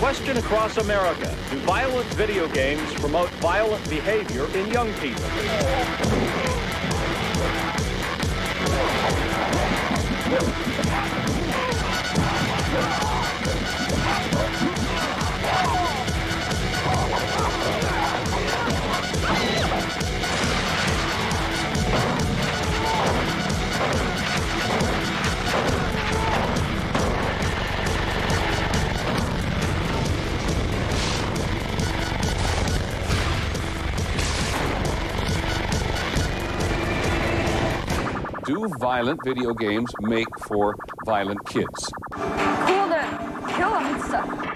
question across America: do violent video games promote violent behavior in young people? Do violent video games make for violent kids? Cool to kill them and stuff.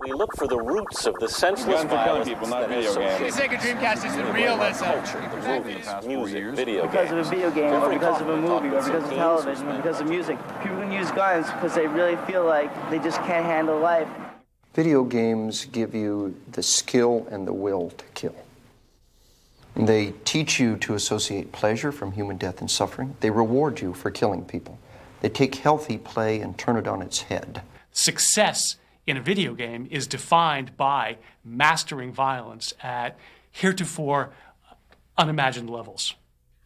We look for the roots of the senseless violence. People, not video games. The Sega Dreamcast is realism. Music, video because of a video game, or because of a movie, or because of television, or because of music. People can use guns because they really feel like they just can't handle life. Video games give you the skill and the will to kill. They teach you to associate pleasure from human death and suffering. They reward you for killing people. They take healthy play and turn it on its head. Success in a video game is defined by mastering violence at heretofore unimagined levels.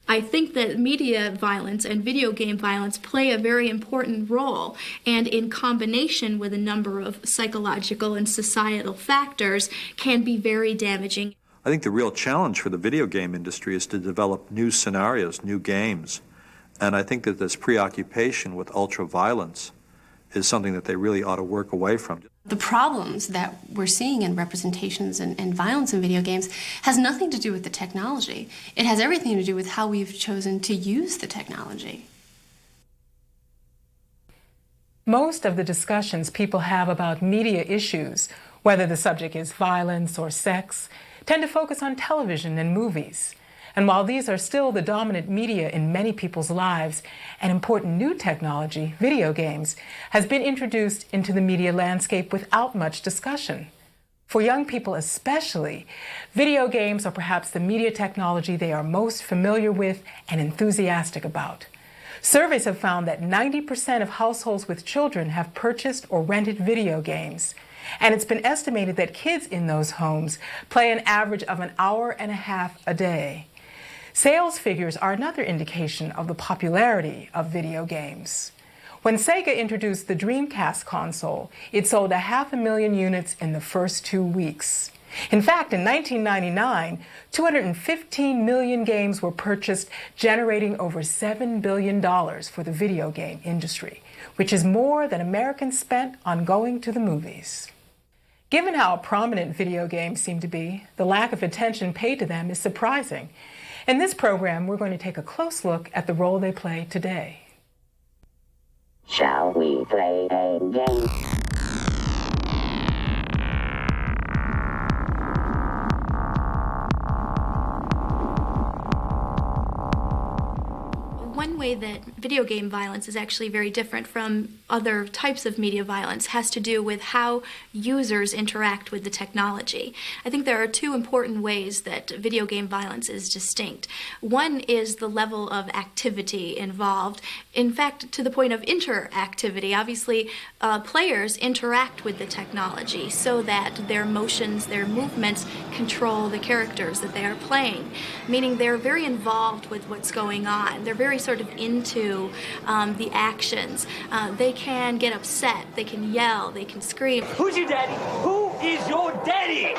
I think that media violence and video game violence play a very important role, and in combination with a number of psychological and societal factors can be very damaging. I think the real challenge for the video game industry is to develop new scenarios, new games. And I think that this preoccupation with ultra-violence is something that they really ought to work away from. The problems that we're seeing in representations and violence in video games has nothing to do with the technology. It has everything to do with how we've chosen to use the technology. Most of the discussions people have about media issues, whether the subject is violence or sex, tend to focus on television and movies. And while these are still the dominant media in many people's lives, an important new technology, video games, has been introduced into the media landscape without much discussion. For young people especially, video games are perhaps the media technology they are most familiar with and enthusiastic about. Surveys have found that 90% of households with children have purchased or rented video games. And it's been estimated that kids in those homes play an average of an hour and a half a day. Sales figures are another indication of the popularity of video games. When Sega introduced the Dreamcast console, it sold 500,000 units in the first 2 weeks. In fact, in 1999, 215 million games were purchased, generating over $7 billion for the video game industry, which is more than Americans spent on going to the movies. Given how prominent video games seem to be, the lack of attention paid to them is surprising. In this program, we're going to take a close look at the role they play today. Shall we play a game? One way that video game violence is actually very different from other types of media violence has to do with how users interact with the technology. I think there are two important ways that video game violence is distinct. One is the level of activity involved, in fact, to the point of interactivity. Obviously, players interact with the technology so that their motions, their movements control the characters that they are playing, meaning they're very involved with what's going on. They're very sort of into the actions. They can get upset, they can yell, they can scream. Who's your daddy? Who is your daddy?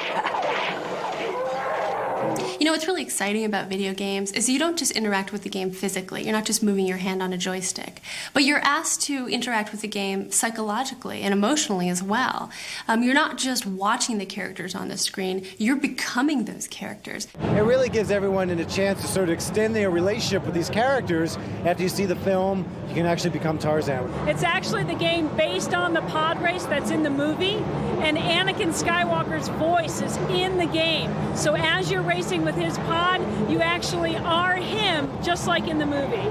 You know, what's really exciting about video games is you don't just interact with the game physically. You're not just moving your hand on a joystick. But you're asked to interact with the game psychologically and emotionally as well. You're not just watching the characters on the screen, you're becoming those characters. It really gives everyone a chance to sort of extend their relationship with these characters. After you see the film, you can actually become Tarzan. It's actually the game based on the pod race that's in the movie, and Anakin Skywalker's voice is in the game. So as you're racing with his pod, you actually are him, just like in the movie.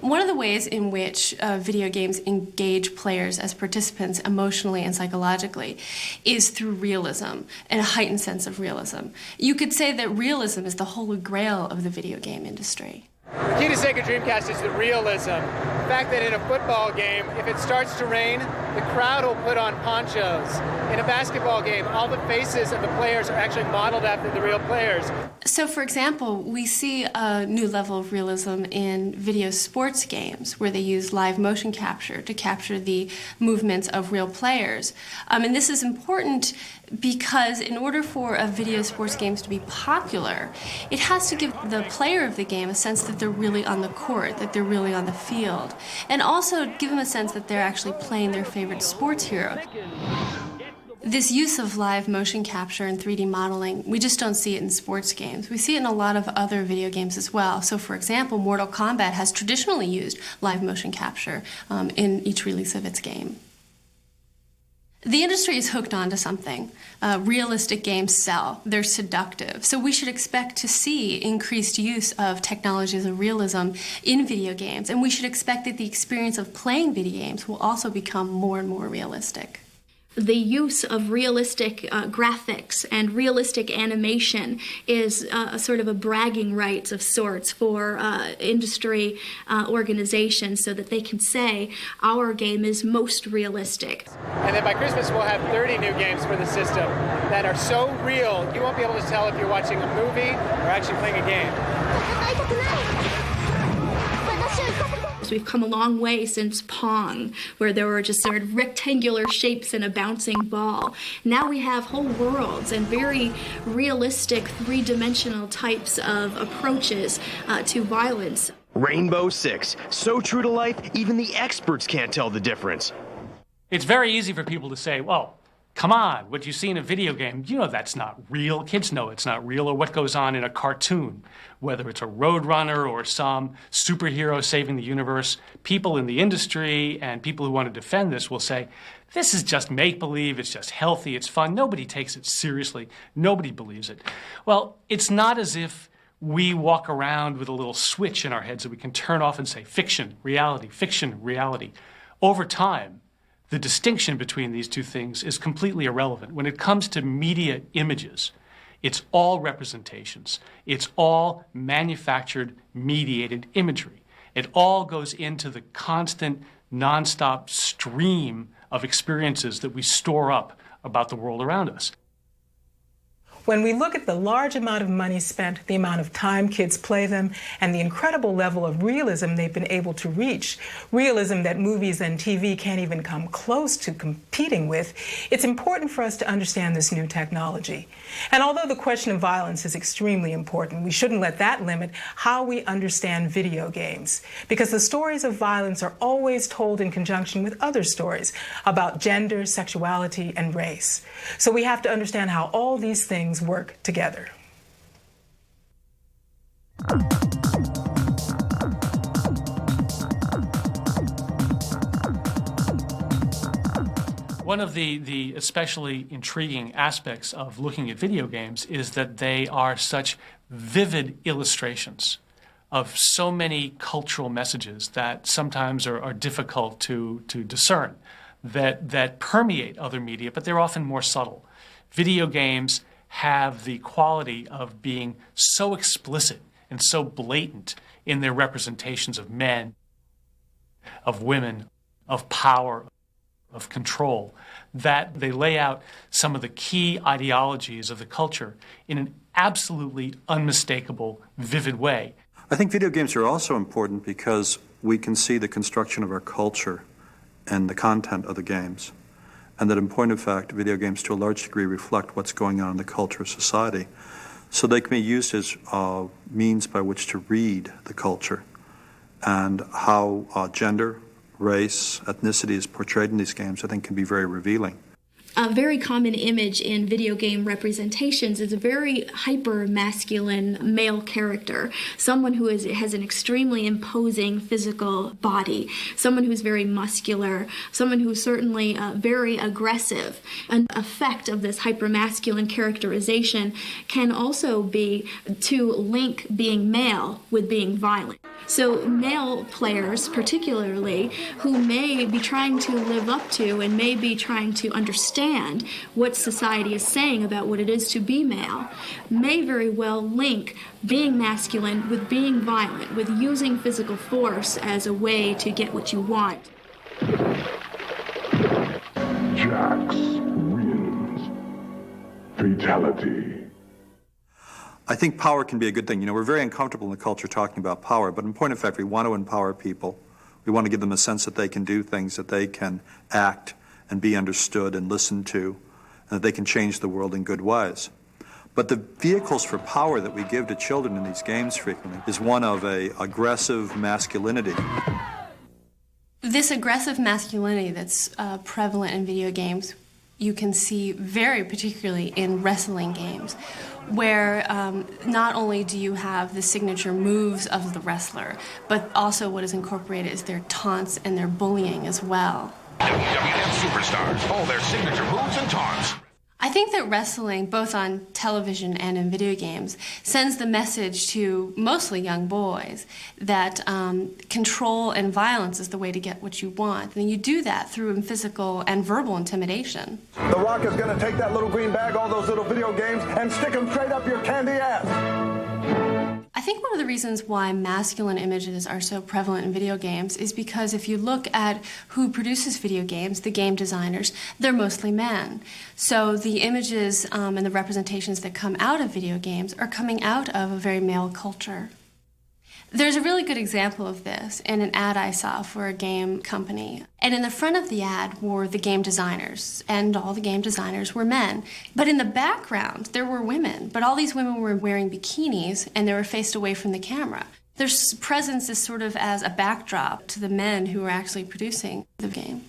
One of the ways in which video games engage players as participants emotionally and psychologically is through realism and a heightened sense of realism. You could say that realism is the holy grail of the video game industry. The key to Sega Dreamcast is the realism. The fact that in a football game, if it starts to rain, the crowd will put on ponchos. In a basketball game, all the faces of the players are actually modeled after the real players. So, for example, we see a new level of realism in video sports games where they use live motion capture to capture the movements of real players. And this is important because in order for a video sports game to be popular, it has to give the player of the game a sense that they're really on the court, that they're really on the field, and also give them a sense that they're actually playing their favorite sports hero. This use of live motion capture and 3D modeling, we just don't see it in sports games. We see it in a lot of other video games as well. So, for example, Mortal Kombat has traditionally used live motion capture in each release of its game. The industry is hooked onto something. Realistic games sell. They're seductive. So we should expect to see increased use of technologies of realism in video games. And we should expect that the experience of playing video games will also become more and more realistic. The use of realistic graphics and realistic animation is a sort of a bragging rights of sorts for industry organizations so that they can say our game is most realistic. And then by Christmas we'll have 30 new games for the system that are so real you won't be able to tell if you're watching a movie or actually playing a game. We've come a long way since Pong, where there were just sort of rectangular shapes and a bouncing ball. Now we have whole worlds and very realistic three-dimensional types of approaches to violence. Rainbow Six, so true to life, even the experts can't tell the difference. It's very easy for people to say, well, come on, what you see in a video game, you know that's not real. Kids know it's not real. Or what goes on in a cartoon, whether it's a roadrunner or some superhero saving the universe. People in the industry and people who want to defend this will say, this is just make-believe, it's just healthy, it's fun. Nobody takes it seriously. Nobody believes it. Well, it's not as if we walk around with a little switch in our heads that we can turn off and say, fiction, reality, fiction, reality. Over time, the distinction between these two things is completely irrelevant. When it comes to media images, it's all representations. It's all manufactured, mediated imagery. It all goes into the constant, nonstop stream of experiences that we store up about the world around us. When we look at the large amount of money spent, the amount of time kids play them, and the incredible level of realism they've been able to reach, realism that movies and TV can't even come close to competing with, it's important for us to understand this new technology. And although the question of violence is extremely important, we shouldn't let that limit how we understand video games, because the stories of violence are always told in conjunction with other stories about gender, sexuality, and race. So we have to understand how all these things work together. One of the especially intriguing aspects of looking at video games is that they are such vivid illustrations of so many cultural messages that sometimes are difficult to discern, that permeate other media, but they're often more subtle. Video games have the quality of being so explicit and so blatant in their representations of men, of women, of power, of control, that they lay out some of the key ideologies of the culture in an absolutely unmistakable, vivid way. I think video games are also important because we can see the construction of our culture and the content of the games. And that in point of fact, video games to a large degree reflect what's going on in the culture of society. So they can be used as means by which to read the culture and how gender, race, ethnicity is portrayed in these games, I think can be very revealing. A very common image in video game representations is a very hyper-masculine male character, someone who has an extremely imposing physical body, someone who's very muscular, someone who's certainly very aggressive. An effect of this hyper-masculine characterization can also be to link being male with being violent. So male players, particularly, who may be trying to live up to and may be trying to understand what society is saying about what it is to be male, may very well link being masculine with being violent, with using physical force as a way to get what you want. Jax wins. Fatality. I think power can be a good thing. You know, we're very uncomfortable in the culture talking about power, but in point of fact, we want to empower people. We want to give them a sense that they can do things, that they can act and be understood and listened to, and that they can change the world in good ways. But the vehicles for power that we give to children in these games frequently is one of a aggressive masculinity. This aggressive masculinity that's prevalent in video games, you can see very particularly in wrestling games, where not only do you have the signature moves of the wrestler, but also what is incorporated is their taunts and their bullying as well. WWF superstars, all their signature moves and taunts. I think that wrestling, both on television and in video games, sends the message to mostly young boys that control and violence is the way to get what you want. And you do that through physical and verbal intimidation. The Rock is going to take that little green bag, all those little video games, and stick them straight up your candy ass. I think one of the reasons why masculine images are so prevalent in video games is because if you look at who produces video games, the game designers, they're mostly men. So the images and the representations that come out of video games are coming out of a very male culture. There's a really good example of this in an ad I saw for a game company. And in the front of the ad were the game designers, and all the game designers were men. But in the background, there were women, but all these women were wearing bikinis, and they were faced away from the camera. Their presence is sort of as a backdrop to the men who were actually producing the game.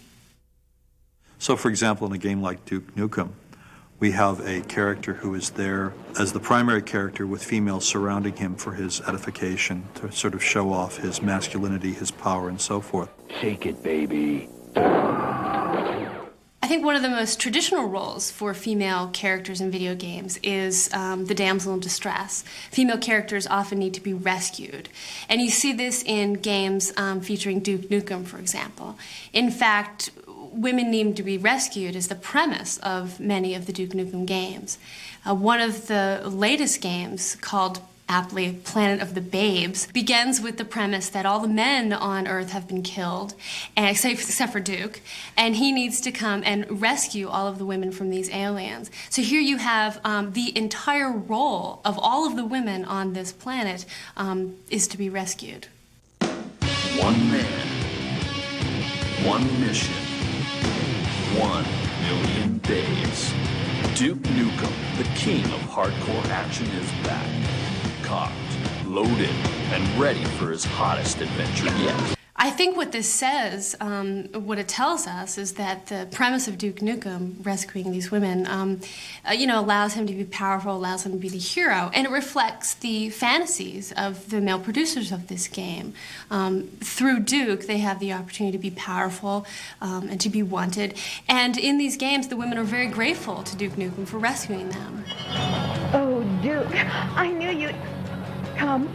So, for example, in a game like Duke Nukem, we have a character who is there as the primary character with females surrounding him for his edification, to sort of show off his masculinity, his power, and so forth. Shake it, baby. I think one of the most traditional roles for female characters in video games is the damsel in distress. Female characters often need to be rescued. And you see this in games featuring Duke Nukem, for example. In fact, women need to be rescued is the premise of many of the Duke Nukem games. One of the latest games, called aptly Planet of the Babes, begins with the premise that all the men on Earth have been killed, except for Duke, and he needs to come and rescue all of the women from these aliens. So here you have the entire role of all of the women on this planet is to be rescued. One man, one mission, 1 million days. Duke Nukem, the king of hardcore action, is back. Cocked, loaded, and ready for his hottest adventure yet. I think what this says, what it tells us, is that the premise of Duke Nukem rescuing these women, allows him to be powerful, allows him to be the hero, and it reflects the fantasies of the male producers of this game. Through Duke, they have the opportunity to be powerful and to be wanted, and in these games, the women are very grateful to Duke Nukem for rescuing them. Oh, Duke, I knew you'd come.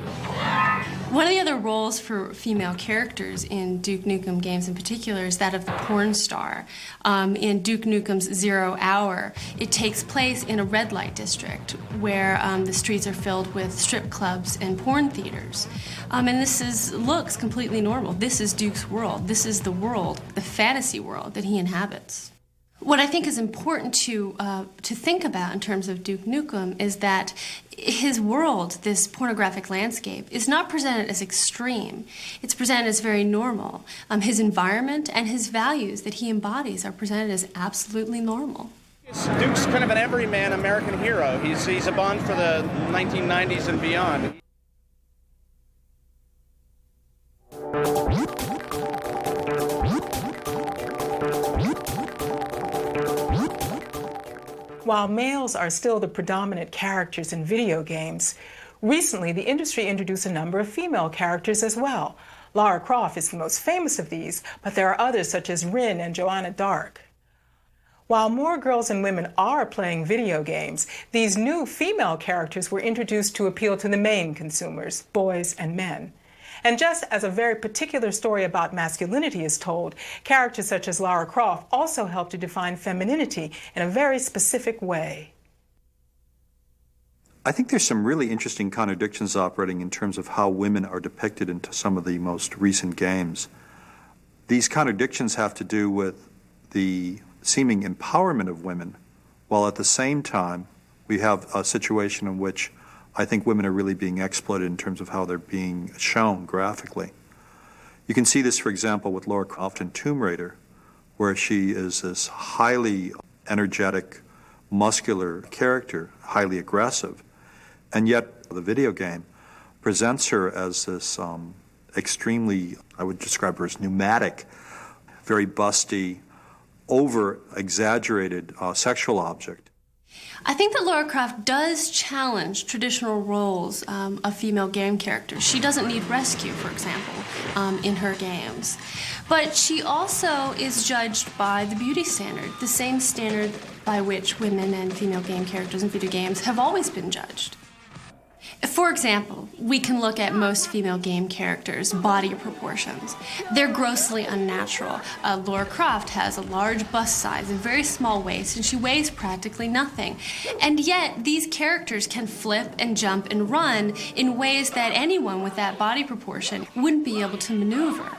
One of the other roles for female characters in Duke Nukem games in particular is that of the porn star. In Duke Nukem's 0 Hour, it takes place in a red light district where the streets are filled with strip clubs and porn theaters. And this looks completely normal. This is Duke's world. This is the world, the fantasy world that he inhabits. What I think is important to think about in terms of Duke Nukem is that his world, this pornographic landscape, is not presented as extreme. It's presented as very normal. His environment and his values that he embodies are presented as absolutely normal. Duke's kind of an everyman American hero. He's a Bond for the 1990s and beyond. While males are still the predominant characters in video games, recently the industry introduced a number of female characters as well. Lara Croft is the most famous of these, but there are others such as Rin and Joanna Dark. While more girls and women are playing video games, these new female characters were introduced to appeal to the main consumers, boys and men. And just as a very particular story about masculinity is told, characters such as Lara Croft also help to define femininity in a very specific way. I think there's some really interesting contradictions operating in terms of how women are depicted into some of the most recent games. These contradictions have to do with the seeming empowerment of women, while at the same time we have a situation in which I think women are really being exploited in terms of how they're being shown graphically. You can see this, for example, with Lara Croft in Tomb Raider, where she is this highly energetic, muscular character, highly aggressive, and yet the video game presents her as this extremely, I would describe her as pneumatic, very busty, over-exaggerated sexual object. I think that Lara Croft does challenge traditional roles of female game characters. She doesn't need rescue, for example, in her games. But she also is judged by the beauty standard, the same standard by which women and female game characters in video games have always been judged. For example, we can look at most female game characters' body proportions. They're grossly unnatural. Lara Croft has a large bust size, a very small waist, and she weighs practically nothing. And yet, these characters can flip and jump and run in ways that anyone with that body proportion wouldn't be able to maneuver.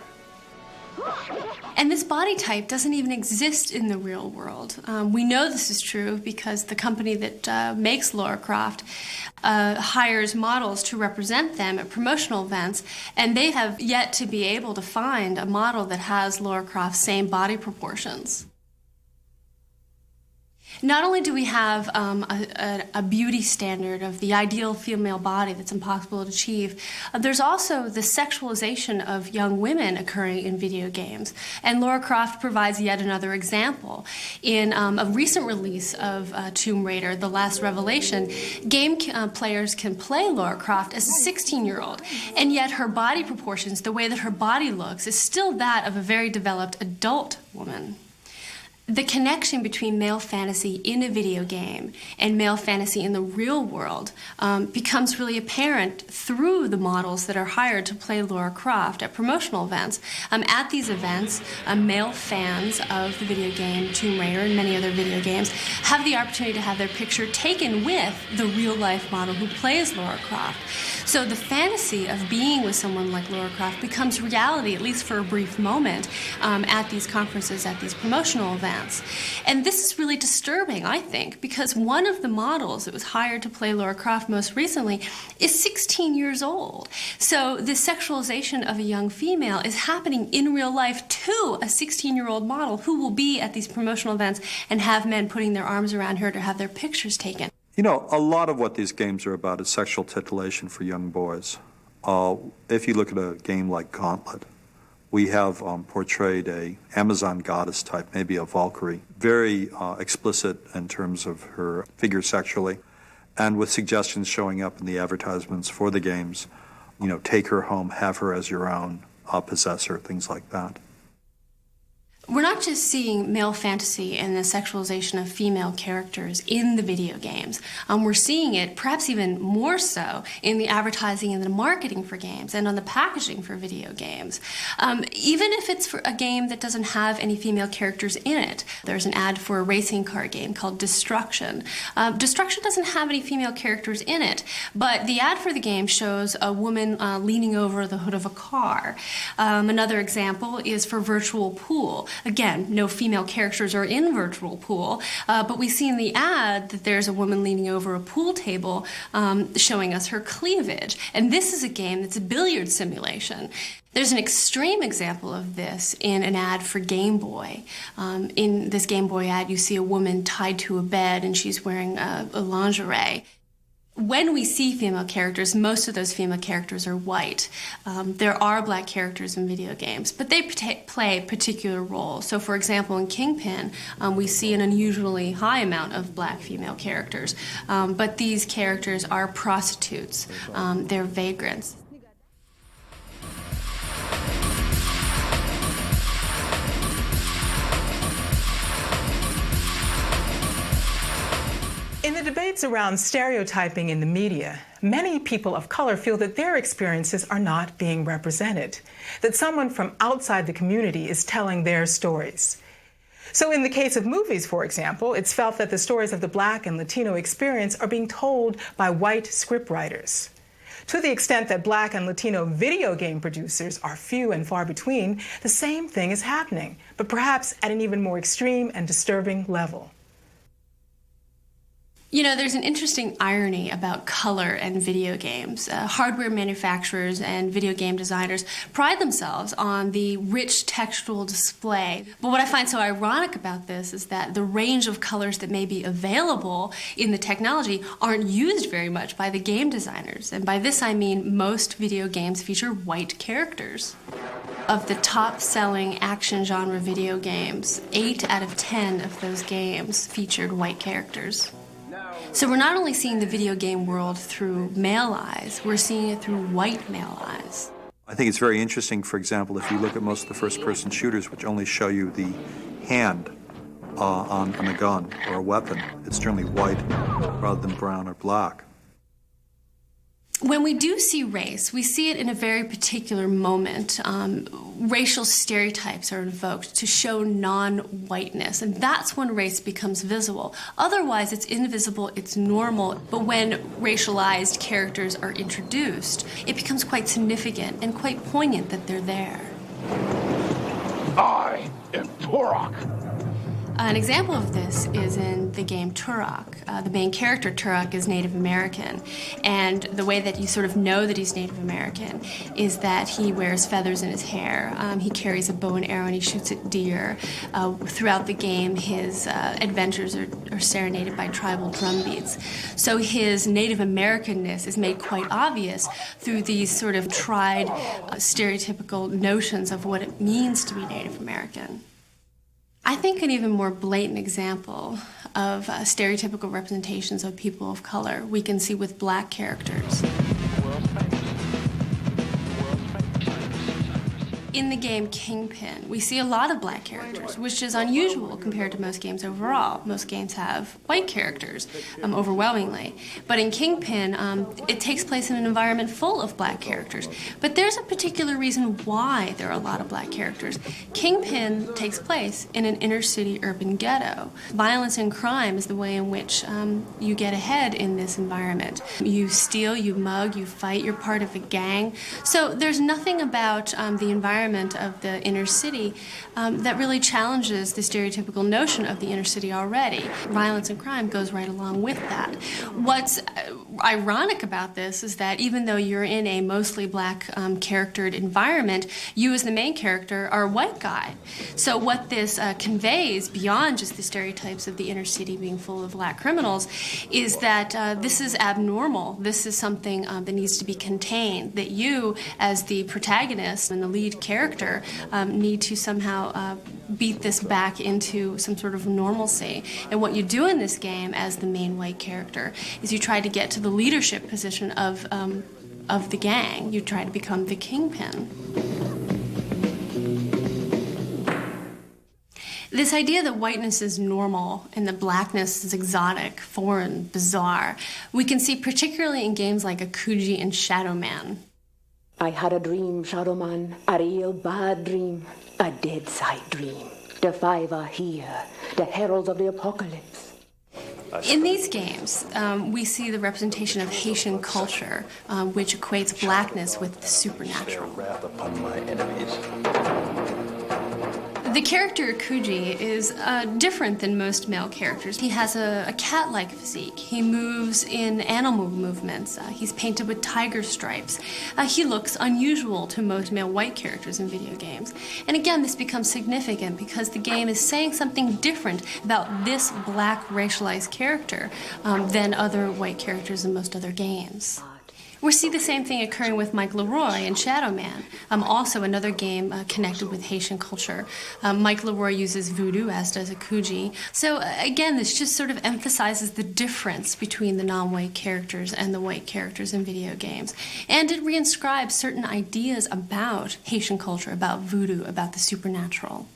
And this body type doesn't even exist in the real world. We know this is true because the company that makes Lara Croft hires models to represent them at promotional events, and they have yet to be able to find a model that has Lara Croft's same body proportions. Not only do we have a beauty standard of the ideal female body that's impossible to achieve, there's also the sexualization of young women occurring in video games. And Lara Croft provides yet another example. In a recent release of Tomb Raider, The Last Revelation, game players can play Lara Croft as a 16-year-old, and yet her body proportions, the way that her body looks, is still that of a very developed adult woman. The connection between male fantasy in a video game and male fantasy in the real world becomes really apparent through the models that are hired to play Lara Croft at promotional events. At these events, male fans of the video game Tomb Raider and many other video games have the opportunity to have their picture taken with the real-life model who plays Lara Croft. So the fantasy of being with someone like Lara Croft becomes reality, at least for a brief moment, at these conferences, at these promotional events. And this is really disturbing, I think, because one of the models that was hired to play Lara Croft most recently is 16 years old. So the sexualization of a young female is happening in real life to a 16-year-old model who will be at these promotional events and have men putting their arms around her to have their pictures taken. You know, a lot of what these games are about is sexual titillation for young boys. If you look at a game like Gauntlet, we have portrayed a Amazon goddess type, maybe a Valkyrie, very explicit in terms of her figure sexually, and with suggestions showing up in the advertisements for the games, you know, take her home, have her as your own, possess her, things like that. We're not just seeing male fantasy and the sexualization of female characters in the video games. We're seeing it, perhaps even more so, in the advertising and the marketing for games and on the packaging for video games. Even if it's for a game that doesn't have any female characters in it. There's an ad for a racing car game called Destruction. Destruction doesn't have any female characters in it, but the ad for the game shows a woman leaning over the hood of a car. Another example is for Virtual Pool. Again, no female characters are in Virtual Pool, but we see in the ad that there's a woman leaning over a pool table showing us her cleavage. And this is a game that's a billiard simulation. There's an extreme example of this in an ad for Game Boy. In this Game Boy ad, you see a woman tied to a bed and she's wearing a lingerie. When we see female characters, most of those female characters are white. There are black characters in video games, but they play particular roles. So, for example, in Kingpin, we see an unusually high amount of black female characters. But these characters are prostitutes. They're vagrants. In the debates around stereotyping in the media, many people of color feel that their experiences are not being represented, that someone from outside the community is telling their stories. So in the case of movies, for example, it's felt that the stories of the Black and Latino experience are being told by white scriptwriters. To the extent that Black and Latino video game producers are few and far between, the same thing is happening, but perhaps at an even more extreme and disturbing level. You know, there's an interesting irony about color and video games. Hardware manufacturers and video game designers pride themselves on the rich textual display. But what I find so ironic about this is that the range of colors that may be available in the technology aren't used very much by the game designers. And by this I mean most video games feature white characters. Of the top-selling action genre video games, 8 out of 10 of those games featured white characters. So we're not only seeing the video game world through male eyes, we're seeing it through white male eyes. I think it's very interesting, for example, if you look at most of the first-person shooters, which only show you the hand on a gun or a weapon, it's generally white rather than brown or black. When we do see race, we see it in a very particular moment. Racial stereotypes are invoked to show non-whiteness, and that's when race becomes visible. Otherwise, it's invisible, it's normal, but when racialized characters are introduced, it becomes quite significant and quite poignant that they're there. I am Turok. An example of this is in the game Turok. The main character, Turok, is Native American, and the way that you sort of know that he's Native American is that he wears feathers in his hair, he carries a bow and arrow, and he shoots at deer. Throughout the game, his adventures are serenaded by tribal drum beats. So his Native Americanness is made quite obvious through these sort of tried stereotypical notions of what it means to be Native American. I think an even more blatant example of stereotypical representations of people of color we can see with black characters. In the game Kingpin, we see a lot of black characters, which is unusual compared to most games overall. Most games have white characters, overwhelmingly. But in Kingpin, it takes place in an environment full of black characters. But there's a particular reason why there are a lot of black characters. Kingpin takes place in an inner-city urban ghetto. Violence and crime is the way in which you get ahead in this environment. You steal, you mug, you fight, you're part of a gang. So there's nothing about the environment of the inner city that really challenges the stereotypical notion of the inner city already. Violence and crime goes right along with that. What's ironic about this is that even though you're in a mostly black charactered environment, you as the main character are a white guy. So what this conveys beyond just the stereotypes of the inner city being full of black criminals is that this is abnormal. This is something that needs to be contained, that you as the protagonist and the lead character need to somehow beat this back into some sort of normalcy. And what you do in this game as the main white character is you try to get to the leadership position of the gang. You try to become the kingpin. This idea that whiteness is normal and that blackness is exotic, foreign, bizarre, we can see particularly in games like Akuji and Shadow Man. I had a dream, Shadow Man, a real bad dream, a dead side dream. The five are here, the heralds of the apocalypse. In these games, we see the representation of Haitian culture, which equates blackness with the supernatural. Wrath upon my enemies. The character Kuji is different than most male characters. He has a cat-like physique. He moves in animal movements. He's painted with tiger stripes. He looks unusual to most male white characters in video games. And again, this becomes significant because the game is saying something different about this black racialized character than other white characters in most other games. We see the same thing occurring with Mike Leroy in Shadow Man, also another game connected with Haitian culture. Mike Leroy uses voodoo, as does Akuji. So again, this just sort of emphasizes the difference between the non-white characters and the white characters in video games. And it reinscribes certain ideas about Haitian culture, about voodoo, about the supernatural.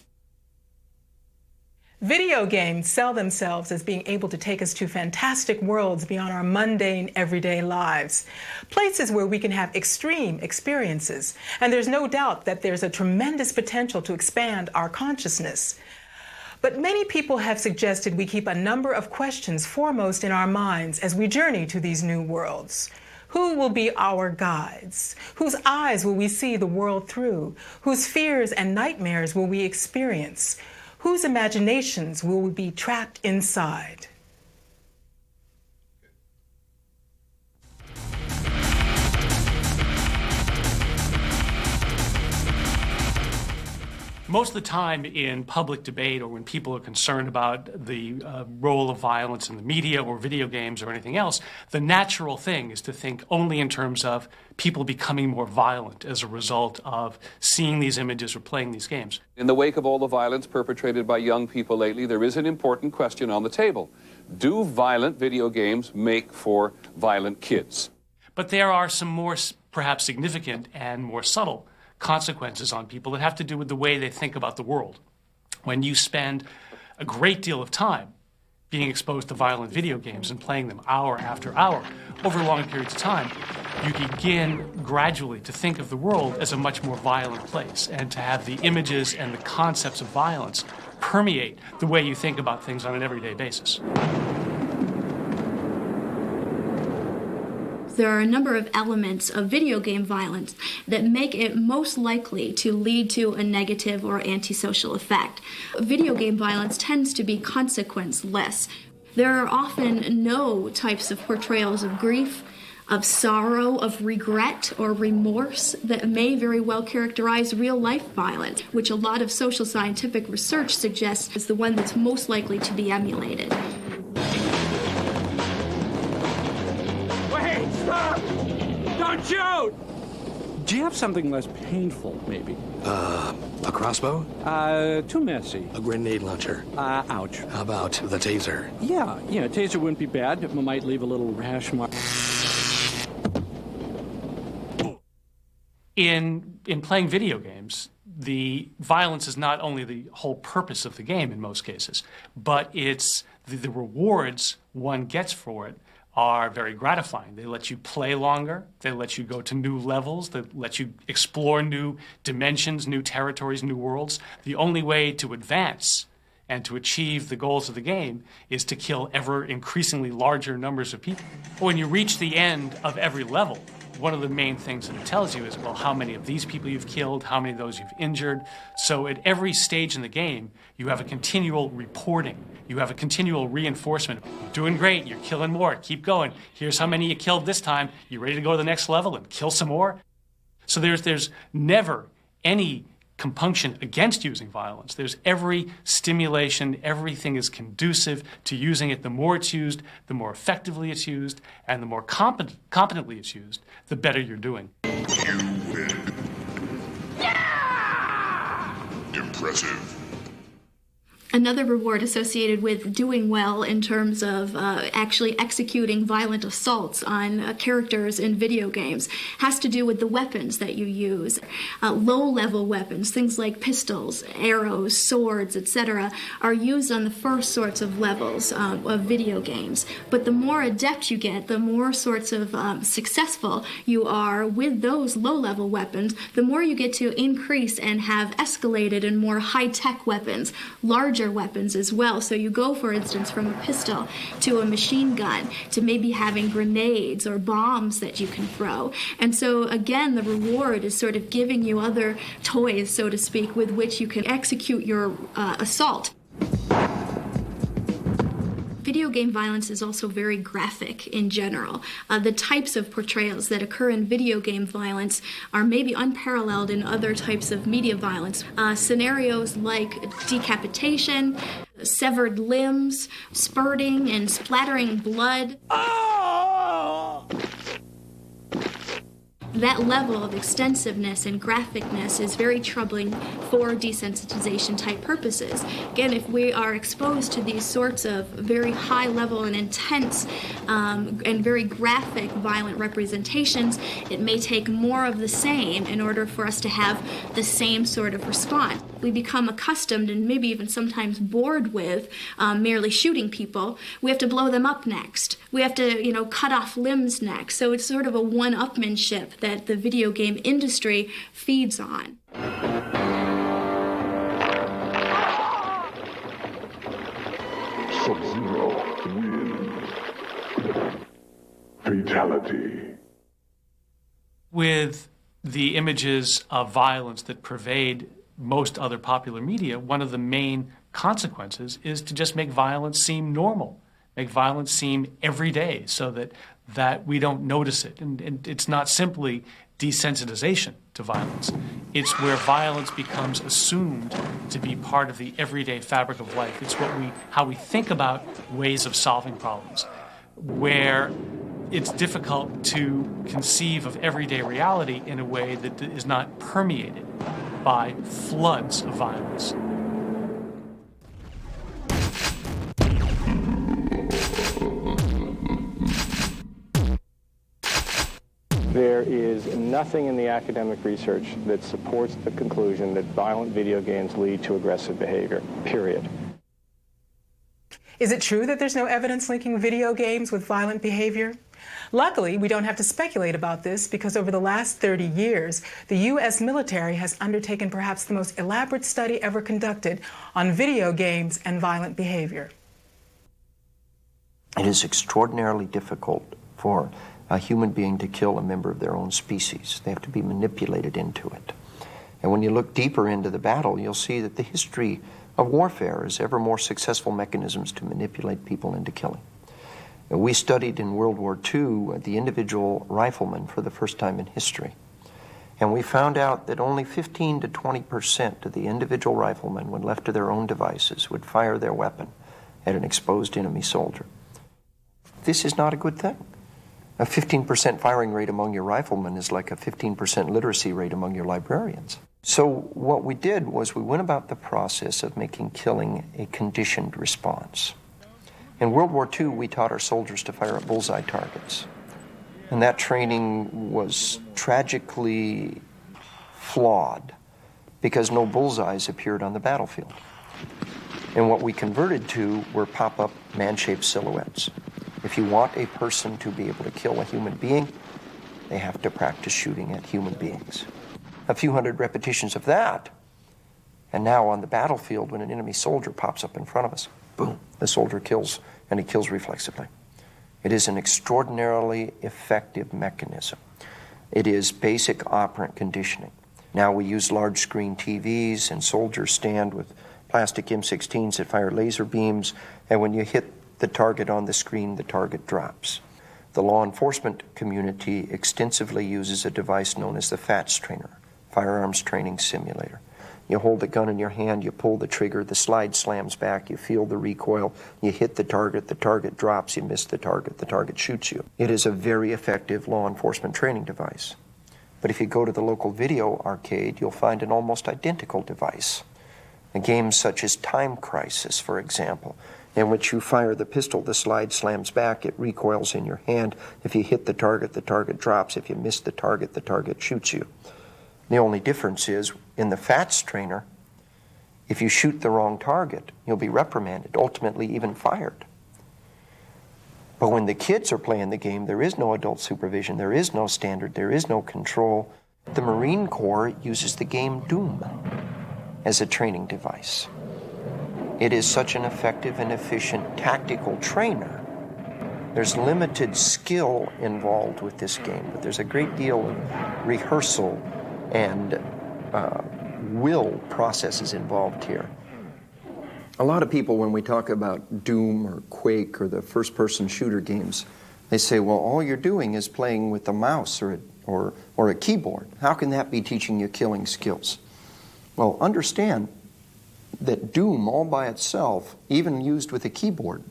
Video games sell themselves as being able to take us to fantastic worlds beyond our mundane, everyday lives. Places where we can have extreme experiences. And there's no doubt that there's a tremendous potential to expand our consciousness. But many people have suggested we keep a number of questions foremost in our minds as we journey to these new worlds. Who will be our guides? Whose eyes will we see the world through? Whose fears and nightmares will we experience? Whose imaginations will we be trapped inside? Most of the time in public debate or when people are concerned about the role of violence in the media or video games or anything else, the natural thing is to think only in terms of people becoming more violent as a result of seeing these images or playing these games. In the wake of all the violence perpetrated by young people lately, there is an important question on the table. Do violent video games make for violent kids? But there are some more perhaps significant and more subtle consequences on people that have to do with the way they think about the world. When you spend a great deal of time being exposed to violent video games and playing them hour after hour over long periods of time, you begin gradually to think of the world as a much more violent place and to have the images and the concepts of violence permeate the way you think about things on an everyday basis. There are a number of elements of video game violence that make it most likely to lead to a negative or antisocial effect. Video game violence tends to be consequenceless. There are often no types of portrayals of grief, of sorrow, of regret, or remorse that may very well characterize real-life violence, which a lot of social scientific research suggests is the one that's most likely to be emulated. Stop! Don't shoot! Do you have something less painful, maybe? A crossbow? Too messy. A grenade launcher? Ouch. How about the taser? Yeah, a taser wouldn't be bad. It might leave a little rash mark. In playing video games, the violence is not only the whole purpose of the game in most cases, but it's the rewards one gets for it are very gratifying. They let you play longer, they let you go to new levels, they let you explore new dimensions, new territories, new worlds. The only way to advance and to achieve the goals of the game is to kill ever increasingly larger numbers of people. When you reach the end of every level, one of the main things that it tells you is, well, how many of these people you've killed, how many of those you've injured. So at every stage in the game, you have a continual reporting. You have a continual reinforcement. You're doing great, you're killing more, keep going. Here's how many you killed this time. You ready to go to the next level and kill some more? So there's never any compunction against using violence. There's every stimulation, everything is conducive to using it. The more it's used, the more effectively it's used, and the more competently it's used, the better you're doing. You win. Yeah! Impressive. Another reward associated with doing well in terms of actually executing violent assaults on characters in video games has to do with the weapons that you use. Low-level weapons, things like pistols, arrows, swords, etc., are used on the first sorts of levels of video games. But the more adept you get, the more sorts of successful you are with those low-level weapons, the more you get to increase and have escalated in more high-tech weapons, larger larger weapons as well. So you go, for instance, from a pistol to a machine gun to maybe having grenades or bombs that you can throw. And so again, the reward is sort of giving you other toys, so to speak, with which you can execute your assault. Video game violence is also very graphic in general. The types of portrayals that occur in video game violence are maybe unparalleled in other types of media violence. Scenarios like decapitation, severed limbs, spurting and splattering blood. That level of extensiveness and graphicness is very troubling for desensitization type purposes. Again, if we are exposed to these sorts of very high level and intense and very graphic violent representations, it may take more of the same in order for us to have the same sort of response. We become accustomed and maybe even sometimes bored with merely shooting people. We have to blow them up next. We have to, cut off limbs next. So it's sort of a one-upmanship that the video game industry feeds on. Sub-Zero wins. Fatality. With the images of violence that pervade most other popular media, one of the main consequences is to just make violence seem normal, make violence seem everyday, so that we don't notice it. And it's not simply desensitization to violence. It's where violence becomes assumed to be part of the everyday fabric of life. It's how we think about ways of solving problems, where it's difficult to conceive of everyday reality in a way that is not permeated by floods of violence. There is nothing in the academic research that supports the conclusion that violent video games lead to aggressive behavior, period. Is it true that there's no evidence linking video games with violent behavior? Luckily, we don't have to speculate about this because over the last 30 years, the U.S. military has undertaken perhaps the most elaborate study ever conducted on video games and violent behavior. It is extraordinarily difficult for a human being to kill a member of their own species. They have to be manipulated into it. And when you look deeper into the battle, you'll see that the history of warfare is ever more successful mechanisms to manipulate people into killing. And we studied in World War II the individual rifleman for the first time in history. And we found out that only 15 to 20% of the individual riflemen, when left to their own devices, would fire their weapon at an exposed enemy soldier. This is not a good thing. A 15% firing rate among your riflemen is like a 15% literacy rate among your librarians. So what we did was we went about the process of making killing a conditioned response. In World War II, we taught our soldiers to fire at bullseye targets. And that training was tragically flawed because no bullseyes appeared on the battlefield. And what we converted to were pop-up man-shaped silhouettes. If you want a person to be able to kill a human being, they have to practice shooting at human beings. A few hundred repetitions of that, and now on the battlefield, when an enemy soldier pops up in front of us, boom, the soldier kills, and he kills reflexively. It is an extraordinarily effective mechanism. It is basic operant conditioning. Now we use large screen TVs, and soldiers stand with plastic M16s that fire laser beams, and when you hit the target on the screen, the target drops. The law enforcement community extensively uses a device known as the FATS trainer, Firearms Training Simulator. You hold the gun in your hand, you pull the trigger, the slide slams back, you feel the recoil, you hit the target drops, you miss the target shoots you. It is a very effective law enforcement training device. But if you go to the local video arcade, you'll find an almost identical device. Games such as Time Crisis, for example, in which you fire the pistol, the slide slams back, it recoils in your hand. If you hit the target drops. If you miss the target shoots you. The only difference is, in the FATS trainer, if you shoot the wrong target, you'll be reprimanded, ultimately even fired. But when the kids are playing the game, there is no adult supervision, there is no standard, there is no control. The Marine Corps uses the game Doom as a training device. it is such an effective and efficient tactical trainer. There's limited skill involved with this game, but there's a great deal of rehearsal and will processes involved here. A lot of people, when we talk about Doom or Quake or the first-person shooter games, they say, well, all you're doing is playing with a mouse or a keyboard. How can that be teaching you killing skills? Well, understand that Doom all by itself, even used with a keyboard,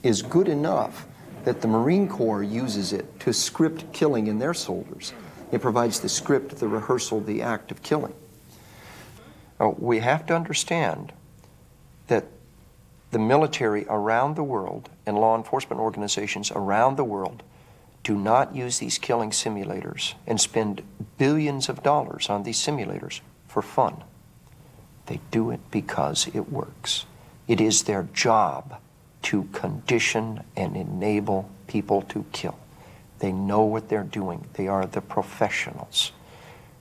is good enough that the Marine Corps uses it to script killing in their soldiers. It provides the script, the rehearsal, the act of killing. We have to understand that the military around the world and law enforcement organizations around the world do not use these killing simulators and spend billions of dollars on these simulators for fun. They do it because it works. It is their job to condition and enable people to kill. They know what they're doing. They are the professionals.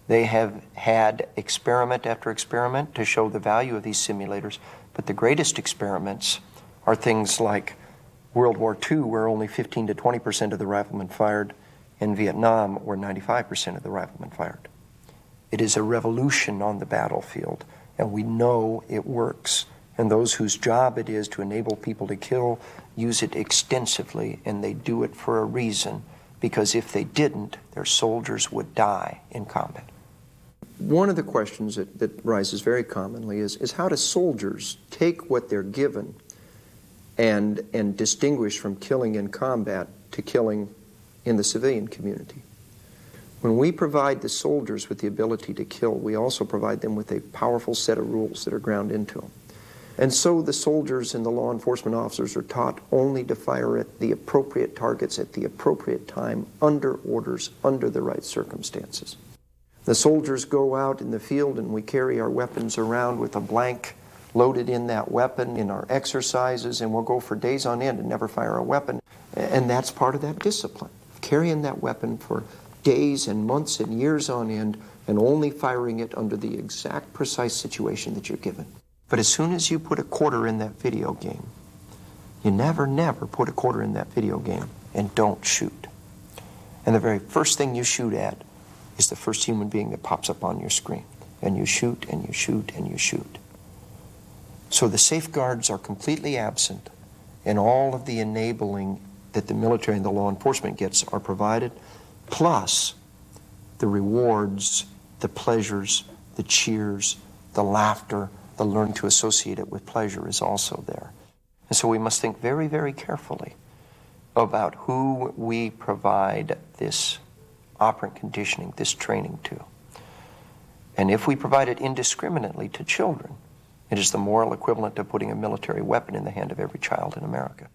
They have had experiment after experiment to show the value of these simulators, but the greatest experiments are things like World War II, where only 15 to 20% of the riflemen fired, and Vietnam, where 95% of the riflemen fired. It is a revolution on the battlefield, and we know it works. And those whose job it is to enable people to kill use it extensively, and they do it for a reason, because if they didn't, their soldiers would die in combat. One of the questions that rises very commonly is how do soldiers take what they're given and distinguish from killing in combat to killing in the civilian community? When we provide the soldiers with the ability to kill, we also provide them with a powerful set of rules that are ground into them. And so the soldiers and the law enforcement officers are taught only to fire at the appropriate targets at the appropriate time, under orders, under the right circumstances. The soldiers go out in the field and we carry our weapons around with a blank loaded in that weapon in our exercises, and we'll go for days on end and never fire a weapon. And that's part of that discipline, carrying that weapon for days and months and years on end and only firing it under the exact precise situation that you're given. But as soon as you put a quarter in that video game, you never put a quarter in that video game and don't shoot. And the very first thing you shoot at is the first human being that pops up on your screen. And you shoot, and you shoot, and you shoot. So the safeguards are completely absent, and all of the enabling that the military and the law enforcement gets are provided, plus the rewards, the pleasures, the cheers, the laughter, the learning to associate it with pleasure is also there. And so we must think very, very carefully about who we provide this operant conditioning, this training to. And if we provide it indiscriminately to children, it is the moral equivalent of putting a military weapon in the hand of every child in America.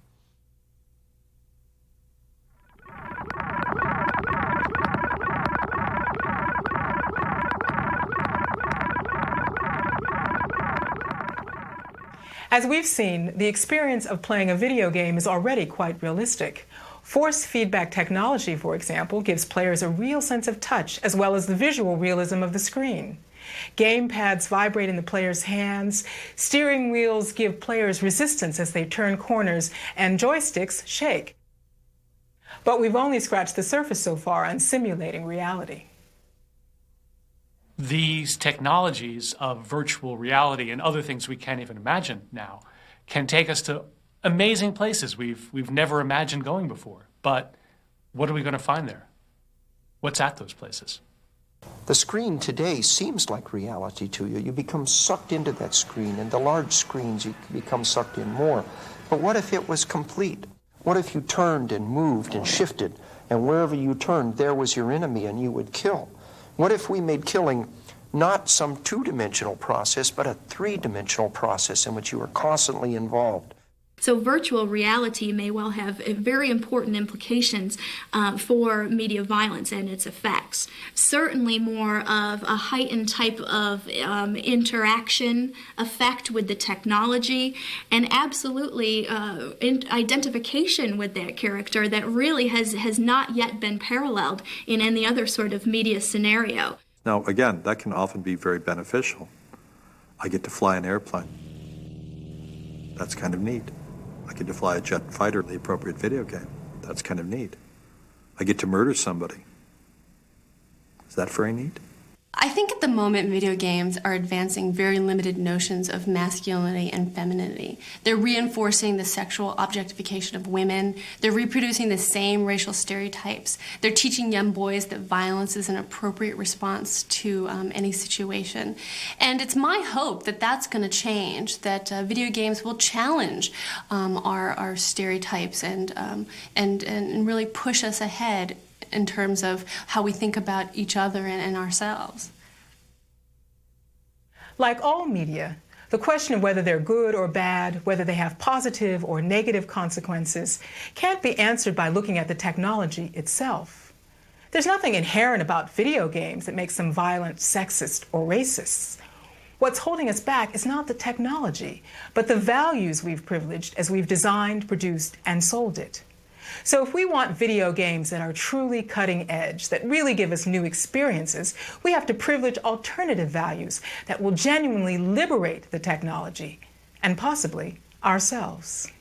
As we've seen, the experience of playing a video game is already quite realistic. Force feedback technology, for example, gives players a real sense of touch as well as the visual realism of the screen. Game pads vibrate in the players' hands, steering wheels give players resistance as they turn corners, and joysticks shake. But we've only scratched the surface so far on simulating reality. These technologies of virtual reality and other things we can't even imagine now can take us to amazing places we've never imagined going before. But what are we going to find there? What's at those places? The screen today seems like reality to you. You become sucked into that screen, and the large screens you become sucked in more. But what if it was complete? What if you turned and moved and shifted, and wherever you turned, there was your enemy and you would kill? What if we made killing not some two-dimensional process, but a three-dimensional process in which you are constantly involved? So virtual reality may well have very important implications for media violence and its effects. Certainly more of a heightened type of interaction effect with the technology, and absolutely identification with that character that really has not yet been paralleled in any other sort of media scenario. Now, again, that can often be very beneficial. I get to fly an airplane. That's kind of neat. I get to fly a jet fighter, the appropriate video game. That's kind of neat. I get to murder somebody. Is that very neat? I think at the moment video games are advancing very limited notions of masculinity and femininity. They're reinforcing the sexual objectification of women. They're reproducing the same racial stereotypes. They're teaching young boys that violence is an appropriate response to any situation. And it's my hope that that's going to change, that video games will challenge our stereotypes and really push us ahead in terms of how we think about each other and ourselves. Like all media, the question of whether they're good or bad, whether they have positive or negative consequences, can't be answered by looking at the technology itself. There's nothing inherent about video games that makes them violent, sexist, or racist. What's holding us back is not the technology, but the values we've privileged as we've designed, produced, and sold it. So if we want video games that are truly cutting edge, that really give us new experiences, we have to privilege alternative values that will genuinely liberate the technology and possibly ourselves.